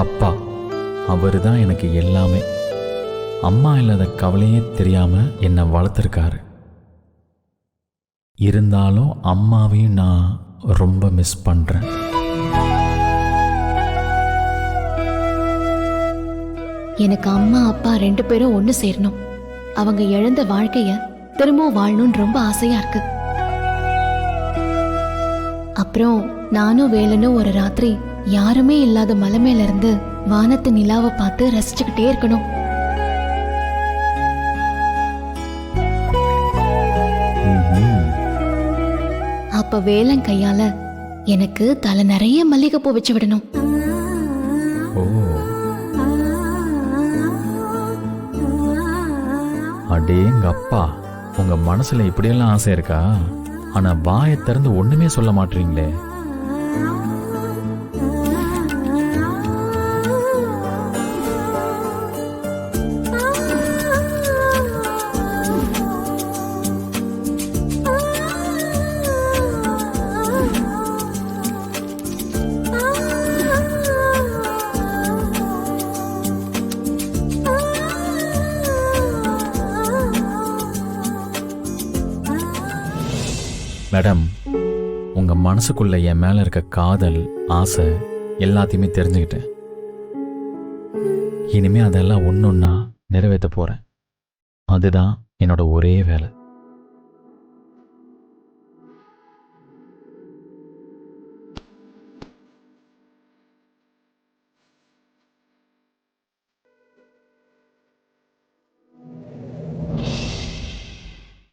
அப்பா அவர் தான் எனக்கு எல்லாமே. அம்மா இல்லாத கவலையே தெரியாம என்னை வளர்த்துருக்காரு. இருந்தாலும் அம்மாவையும் நான் ரொம்ப மிஸ் பண்றேன். எனக்கு அம்மா அப்பா 2 பேரும் ஒண்ணு சேரணும். அவங்க இழந்த வாழ்க்கைய திரும்பவும் வாழணும்னு ரொம்ப ஆசையா இருக்கு. அப்புறம் நானும் வேலனும் ஒரு ராத்திரி யாருமே இல்லாத மலை மேல இருந்து வானத்து நிலாவை பார்த்து ரசிச்சுக்கிட்டே இருக்கணும். அப்ப வேலன் கையால எனக்கு தலை நிறைய மல்லிகைப்பூ வச்சு விடணும். ஓ, அடேங்க அப்பா, உங்க மனசுல இப்படியெல்லாம் ஆசை இருக்கா? ஆனா வாயை திறந்து ஒண்ணுமே சொல்ல மாட்டீங்களே. மேடம், உங்க மனசுக்குள்ள என் மேல இருக்க காதல், ஆசை எல்லாத்தையுமே தெரிஞ்சுக்கிட்டேன். இனிமே அதெல்லாம் ஒன்னொன்னா நிறைவேற்ற போறேன். அதுதான் என்னோட ஒரே வேலை.